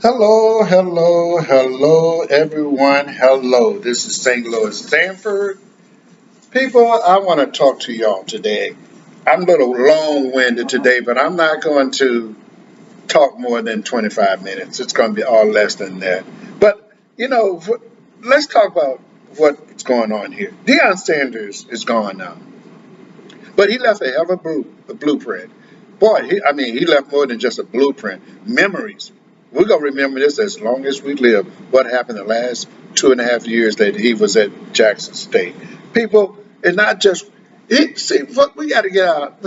Hello, hello, hello, everyone. Hello. This is St. Louis Stanford. People, I want to talk to y'all today. I'm a little long winded today, but I'm not going to talk more than 25 minutes. It's going to be all less than that. But, let's talk about what's going on here. Deion Sanders is gone now, but he left a hell of a blueprint. Boy, he left more than just a blueprint. Memories. We're gonna remember this as long as we live. What happened the last 2.5 years that he was at Jackson State. People, it's not just. See, what we got to get out.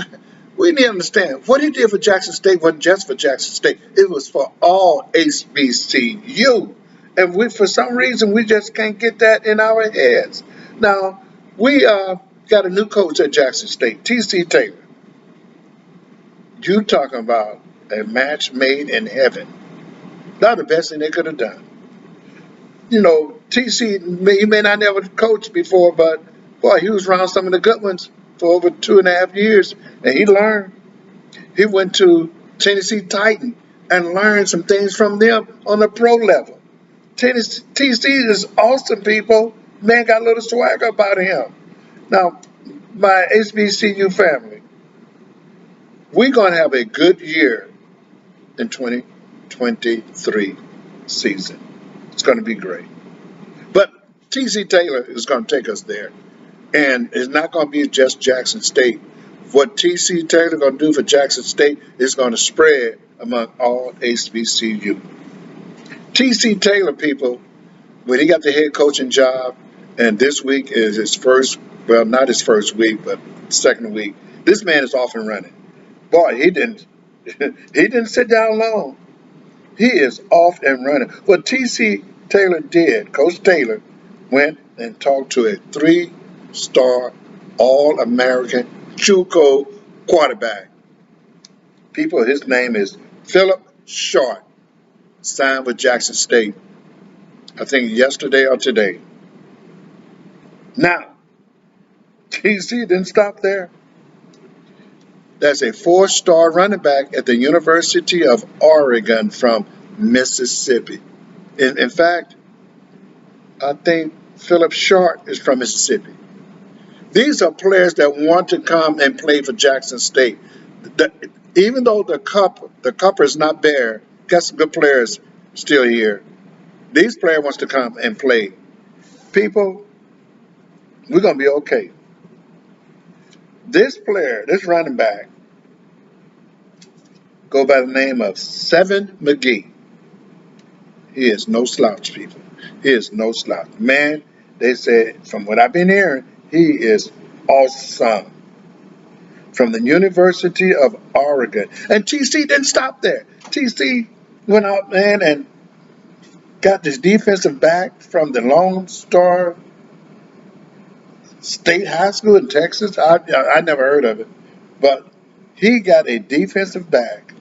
We need to understand what he did for Jackson State wasn't just for Jackson State. It was for all HBCU, and for some reason we just can't get that in our heads. Now we got a new coach at Jackson State, T.C. Taylor. You talking about a match made in heaven? Not the best thing they could have done. TC, he may not never coached before, but boy, he was around some of the good ones for over 2.5 years, and he learned. He went to Tennessee Titan and learned some things from them on the pro level. Tennessee TC is awesome, people. Man got a little swagger about him. Now, my HBCU family, we're going to have a good year in 2023 season. It's going to be great. But TC Taylor is going to take us there. And it's not going to be just Jackson State. What TC Taylor going to do for Jackson State is going to spread among all HBCU. TC Taylor, people, when he got the head coaching job, and this week is his first, well, not his first week, but second week, this man is off and running. Boy, he didn't he didn't sit down long. He is off and running. What T.C. Taylor did, Coach Taylor went and talked to a three-star All-American JUCO quarterback. People, his name is Philip Short, signed with Jackson State, I think yesterday or today. Now, T.C. didn't stop there. That's a four-star running back at the University of Oregon from Mississippi. In fact, I think Philip Short is from Mississippi. These are players that want to come and play for Jackson State. The, Even though the cup is not there, got some good players still here. These players wants to come and play. People, we're gonna be okay. This player, this running back, go by the name of Seven McGee. He is no slouch, people. He is no slouch. Man, they said, from what I've been hearing, he is awesome. From the University of Oregon. And TC didn't stop there. TC went out, man, and got this defensive back from the Lone Star State High School in Texas. I never heard of it. But he got a defensive back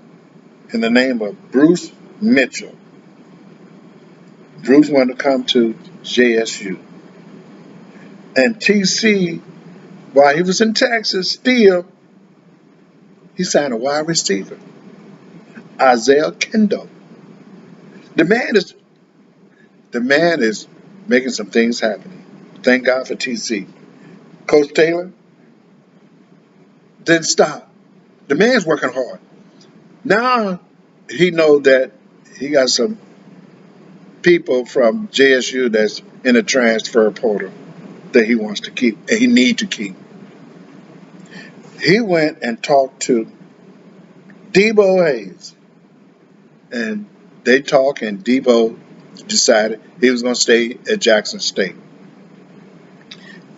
in the name of Bruce Mitchell. Bruce wanted to come to JSU. And TC, while he was in Texas, still, he signed a wide receiver, Isaiah Kendall. The man is the man is making some things happen. Thank God for TC. Coach Taylor didn't stop. The man's working hard. Now he knows that he got some people from JSU that's in a transfer portal that he wants to keep and he need to keep. He went and talked to Debo Hayes, and they talked, and Debo decided he was going to stay at Jackson State.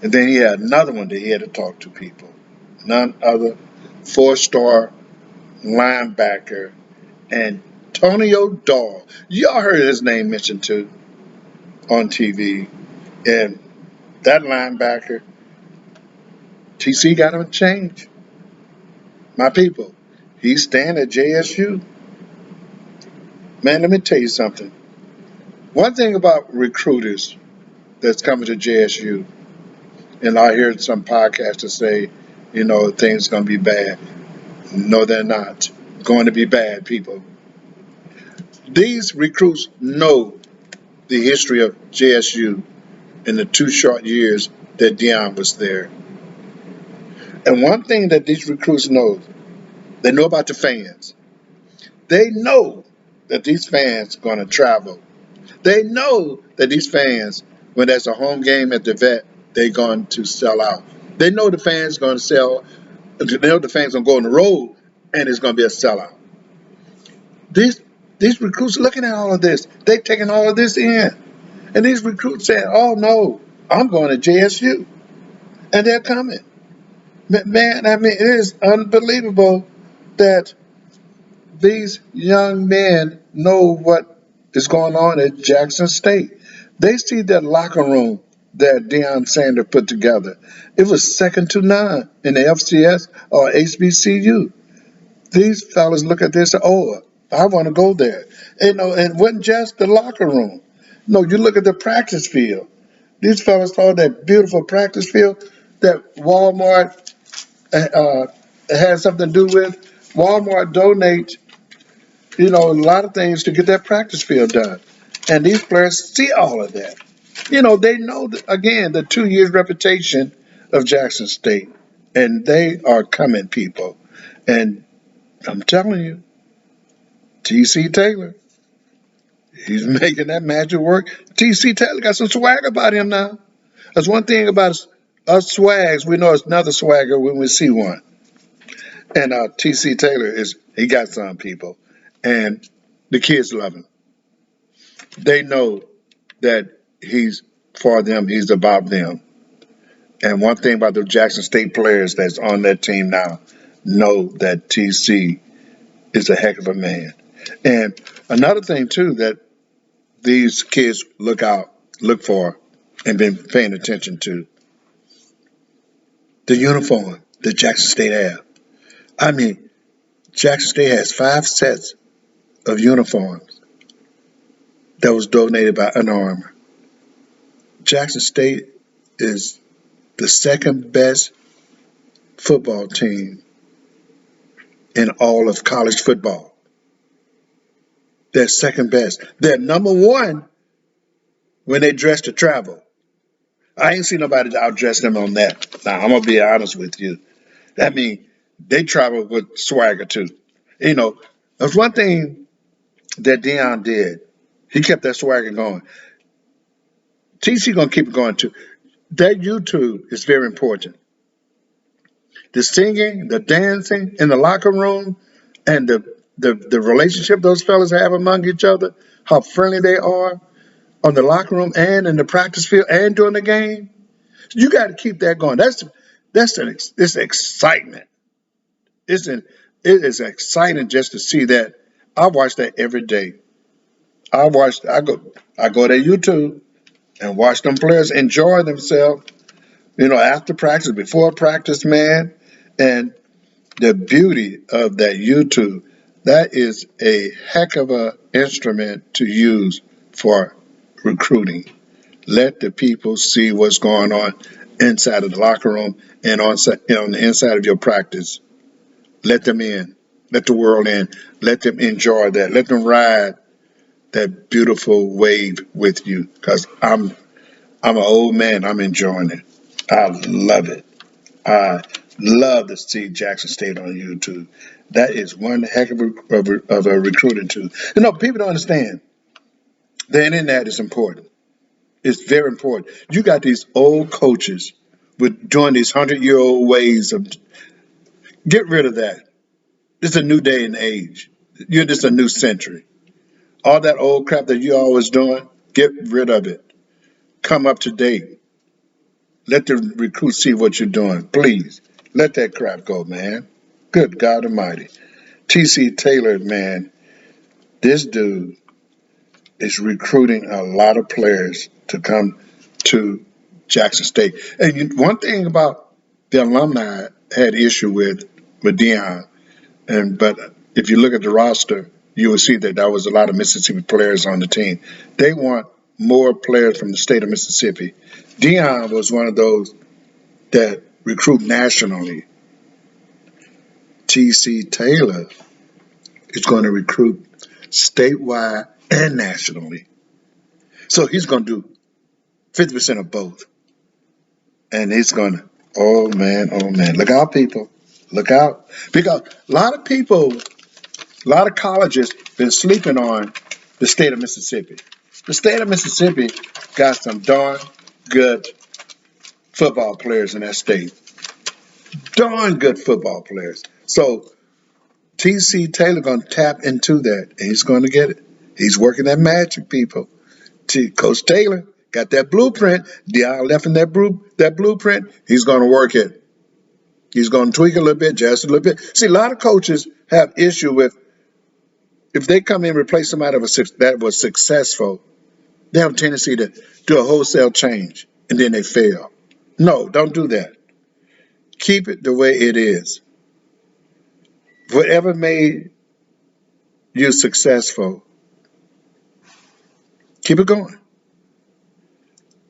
And then he had another one that he had to talk to people. None other, four-star linebacker, Antonio Dahl. Y'all heard his name mentioned too on TV. And that linebacker, TC got him a change. My people, he's staying at JSU. Man, let me tell you something. One thing about recruiters that's coming to JSU, and I heard some podcasters say, things are going to be bad. No, they're not going to be bad, people. These recruits know the history of JSU in the 2 short years that Deion was there. And one thing that these recruits know, they know about the fans. They know that these fans are going to travel. They know that these fans, when there's a home game at the vet, they're going to sell out. They know the fans going to sell. They know the fans going to go on the road, and it's going to be a sellout. These these recruits are looking at all of this. They're taking all of this in, and these recruits saying, "Oh no, I'm going to JSU," and they're coming. Man, I mean, it is unbelievable that these young men know what is going on at Jackson State. They see that locker room that Deion Sanders put together. It was second to none in the FCS or HBCU. These fellas look at this and, oh, I want to go there. And it wasn't just the locker room. No, you look at the practice field. These fellas saw that beautiful practice field that Walmart uh, had something to do with. Walmart donates a lot of things to get that practice field done. And these players see all of that. They know, again, the 2 years reputation of Jackson State. And they are coming, people. And I'm telling you, T.C. Taylor, he's making that magic work. T.C. Taylor got some swag about him now. That's one thing about us swags. We know it's another swagger when we see one. And T.C. Taylor, he got some, people. And the kids love him. They know that he's for them, he's about them. And one thing about the Jackson State players that's on that team now know that TC is a heck of a man. And another thing too that these kids look for, and been paying attention to, the uniform that Jackson State have. I mean, Jackson State has 5 sets of uniforms that was donated by Under Armour. Jackson State is the second best football team in all of college football. They're second best. They're number one when they dress to travel. I ain't seen nobody outdress them on that. Now, I'm going to be honest with you. I mean, they travel with swagger too. There's one thing that Deion did. He kept that swagger going. TC going to keep it going too. That YouTube is very important. The singing, the dancing in the locker room, and the relationship those fellas have among each other, how friendly they are on the locker room and in the practice field and during the game. You got to keep that going. It's excitement. It is exciting just to see that. I watch that every day. I go to YouTube and watch them players enjoy themselves. After practice, before practice, man, and the beauty of that YouTube. That is a heck of a instrument to use for recruiting. Let the people see what's going on inside of the locker room and on the inside of your practice. Let them in. Let the world in. Let them enjoy that. Let them ride that beautiful wave with you. Because I'm an old man. I'm enjoying it. I love it. I love to see Jackson State on YouTube. That is one heck of a recruiting tool. People don't understand. The internet is important. It's very important. You got these old coaches with doing these 100-year-old ways of get rid of that. This is a new day and age. You're just a new century. All that old crap that you always doing, get rid of it. Come up to date. Let the recruits see what you're doing. Please. Let that crap go, man. Good God Almighty. T.C. Taylor, man, this dude is recruiting a lot of players to come to Jackson State. And one thing about the alumni had issue with Deion, but if you look at the roster, you will see that there was a lot of Mississippi players on the team. They want more players from the state of Mississippi. Deion was one of those that recruit nationally. T.C. Taylor is going to recruit statewide and nationally. So he's going to do 50% of both. And he's going to, oh man, look out, people. Look out. Because a lot of people, a lot of colleges been sleeping on the state of Mississippi. The state of Mississippi got some darn good football players in that state. Darn good football players. So TC Taylor going to tap into that, and he's going to get it. He's working that magic, people. Coach Taylor got that blueprint. Deion left in that blueprint. He's going to work it. He's going to tweak a little bit, adjust a little bit. See, a lot of coaches have issue with if they come in and replace somebody that was successful, they have a tendency to do a wholesale change, and then they fail. No, don't do that. Keep it the way it is. Whatever made you successful, keep it going.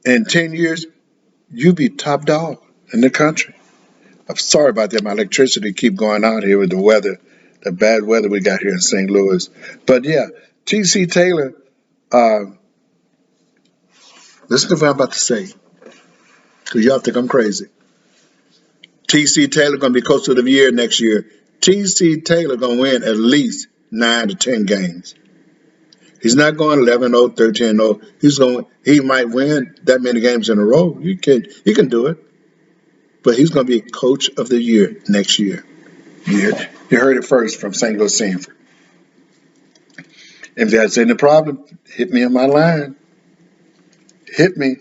In 10 years, you be top dog in the country. I'm sorry about that. My electricity keep going out here with the weather, the bad weather we got here in St. Louis. But yeah, TC Taylor, listen to what I'm about to say, because y'all think I'm crazy. TC Taylor going to be coach of the year next year. TC Taylor going to win at least 9 to 10 games. He's not going 11-0, 13-0. He might win that many games in a row. He can do it. But he's going to be coach of the year next year. You heard it first from St. Louis Sanford. If that's any problem, hit me on my line. Hit me.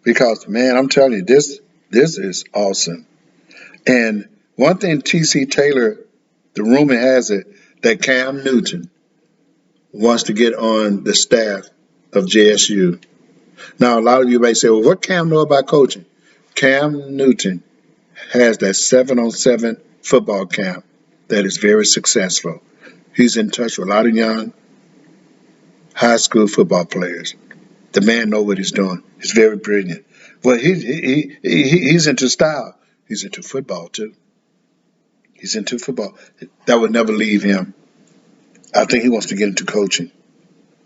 Because, man, I'm telling you, this is awesome. And one thing TC Taylor, the rumor has it, that Cam Newton wants to get on the staff of JSU. Now, a lot of you may say, well, what Cam know about coaching? Cam Newton has that 7-on-7 football camp that is very successful. He's in touch with a lot of young high school football players. The man knows what he's doing. He's very brilliant. Well, he's into style. He's into football, too. He's into football. That would never leave him. I think he wants to get into coaching.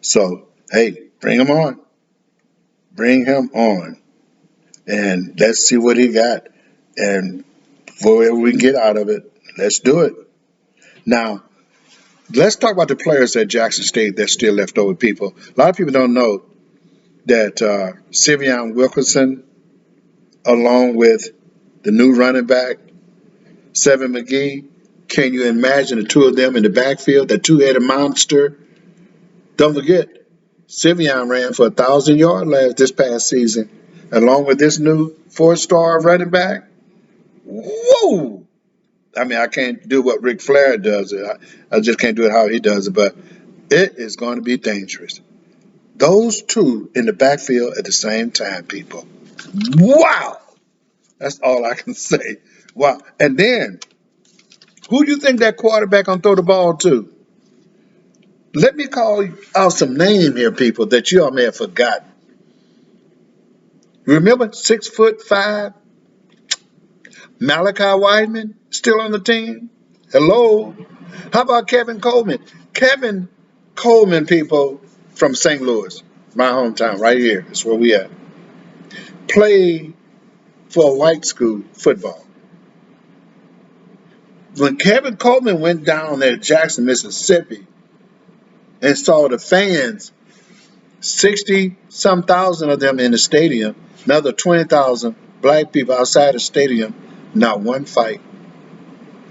So, hey, bring him on. Bring him on. And let's see what he got. And whatever we can get out of it, let's do it. Now, let's talk about the players at Jackson State that's still left over, people. A lot of people don't know that Sivion Wilkerson, along with the new running back, Seven McGee, can you imagine the two of them in the backfield, that two-headed monster? Don't forget, Sivion ran for 1,000 yards this past season, along with this new four-star running back. Whoa! I mean, I can't do what Ric Flair does. I just can't do it how he does it, but it is going to be dangerous. Those two in the backfield at the same time, people. Wow! That's all I can say. Wow. And then, who do you think that quarterback going to throw the ball to? Let me call out some names here, people, that you all may have forgotten. Remember 6'5" Malachi Wideman still on the team? Hello. How about Kevin Coleman? Kevin Coleman, people, from St. Louis, my hometown, right here. That's where we at. Played for a white school football. When Kevin Coleman went down there at Jackson, Mississippi, and saw the fans, 60-some thousand of them in the stadium, another 20,000 black people outside the stadium, not one fight.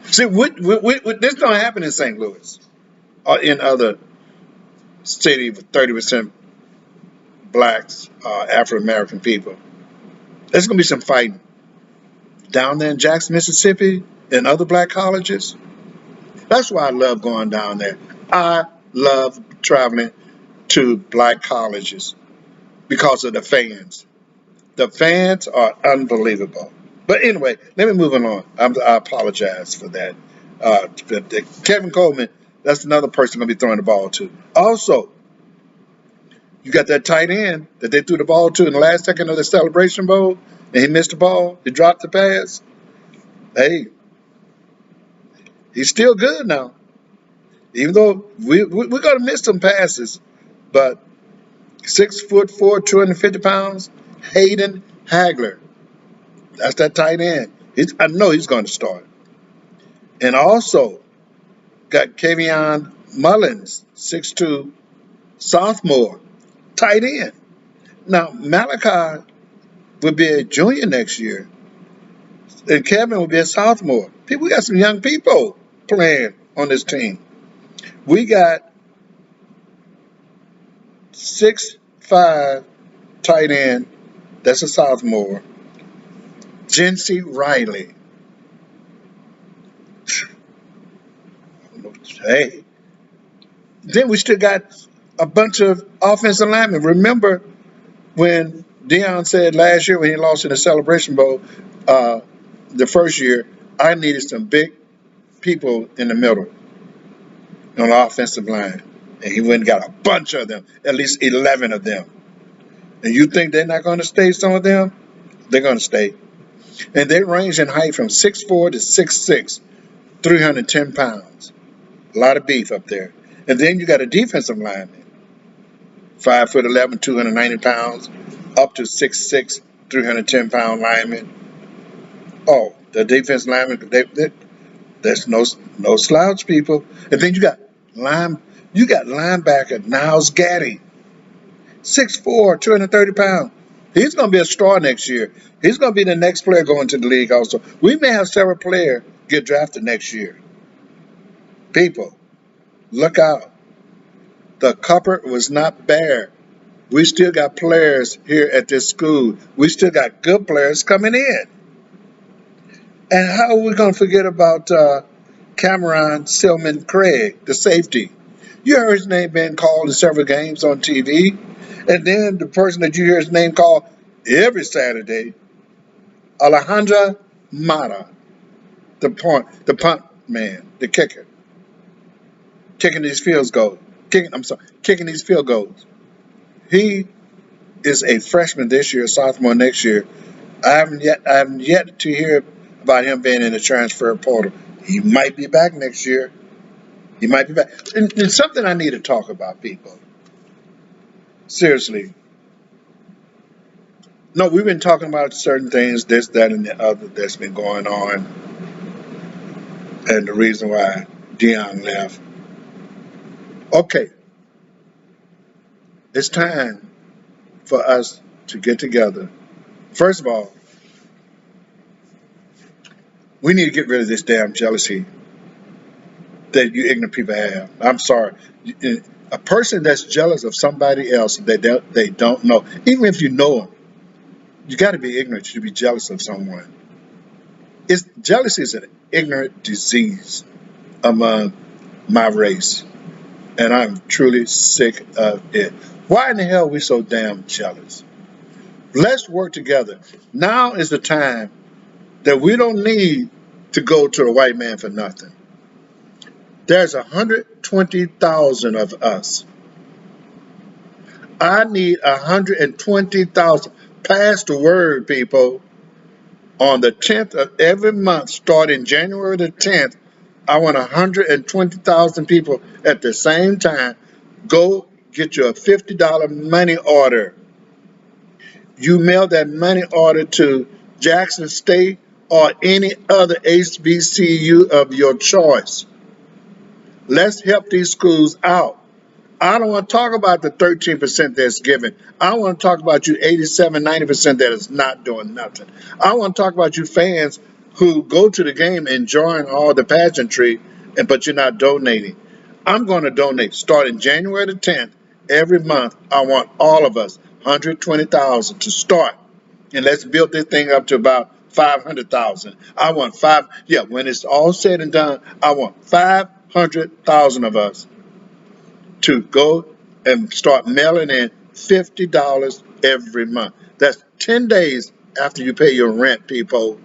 See, this don't happen in St. Louis or in other cities with 30% blacks, Afro-American people. There's going to be some fighting. Down there in Jackson, Mississippi, and other black colleges. That's why I love going down there. I love traveling to black colleges because of the fans. The fans are unbelievable. But anyway, let me move on. I apologize for that. Kevin Coleman, that's another person going to be throwing the ball to. Also, you got that tight end that they threw the ball to in the last second of the Celebration Bowl, and he missed the ball. He dropped the pass. Hey, he's still good now. Even though we're going to miss some passes, but 6'4", 250 pounds, Hayden Hagler. That's that tight end. I know he's going to start. And also got Kavion Mullins, 6'2", sophomore, tight end. Now, Malachi will be a junior next year, and Kevin will be a sophomore. We got some young people playing on this team. We got 6'5" tight end, that's a sophomore, Jincey Riley. Hey, then we still got a bunch of offensive linemen. Remember when Deion said last year when he lost in the Celebration Bowl, the first year, I needed some big people in the middle on the offensive line. And he went and got a bunch of them, at least 11 of them. And you think they're not going to stay, some of them? They're going to stay. And they range in height from 6'4" to 6'6", 310 pounds. A lot of beef up there. And then you got a defensive lineman, 5'11", 290 pounds, up to 6'6", 310-pound lineman. Oh, the defense lineman, there's no slouch, people. And then you got linebacker Niles Gaddy, 6'4", 230 pounds. He's going to be a star next year. He's going to be the next player going to the league also. We may have several players get drafted next year. People, look out. The cupboard was not bare. We still got players here at this school. We still got good players coming in. And how are we going to forget about Cameron Silman Craig, the safety? You heard his name being called in several games on TV. And then the person that you hear his name called every Saturday, Alejandra Mata, the punt man, the kicker, kicking these field goals. Kicking these field goals. He is a freshman this year, sophomore next year. I haven't yet to hear about him being in the transfer portal. He might be back next year. He might be back. And it's something I need to talk about, people. Seriously. No, we've been talking about certain things, this, that, and the other that's been going on, and the reason why Deion left. Okay, it's time for us to get together. First of all, we need to get rid of this damn jealousy that you ignorant people have. I'm sorry. A person that's jealous of somebody else that they don't know, even if you know them, you got to be ignorant to be jealous of someone. Jealousy is an ignorant disease among my race, and I'm truly sick of it. Why in the hell are we so damn jealous? Let's work together. Now is the time that we don't need to go to a white man for nothing. There's 120,000 of us. I need 120,000. Pass the word, people. On the 10th of every month, starting January the 10th, I want 120,000 people at the same time. Go get you a $50 money order. You mail that money order to Jackson State or any other HBCU of your choice. Let's help these schools out. I don't want to talk about the 13% that's given. I want to talk about you 87, 90% that is not doing nothing. I want to talk about you fans who go to the game enjoying all the pageantry, but you're not donating. I'm going to donate starting January the 10th. Every month, I want all of us, 120,000 to start. And let's build this thing up to about 500,000. I want when it's all said and done, I want 500,000 of us to go and start mailing in $50 every month. That's 10 days after you pay your rent, people.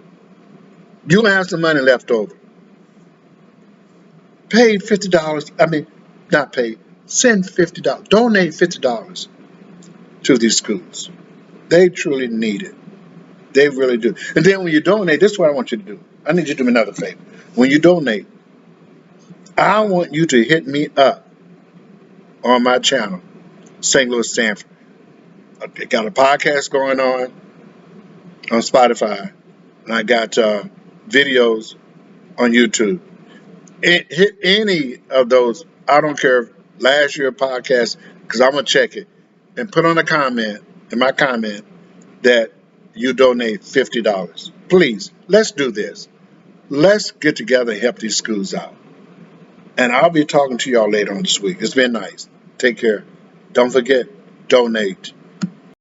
You'll have some money left over. Pay $50. Not pay. Send $50. Donate $50 to these schools. They truly need it. They really do. And then when you donate, this is what I want you to do. I need you to do me another favor. When you donate, I want you to hit me up on my channel, St. Louis Sanford. I got a podcast going on Spotify, and I got videos on YouTube. Hit any of those. I don't care. Last year podcast, because I'm gonna check it and put on a comment in my comment that you donate $50. Please, let's do this. Let's get together and help these schools out. And I'll be talking to y'all later on this week. It's been nice. Take care. Don't forget, donate.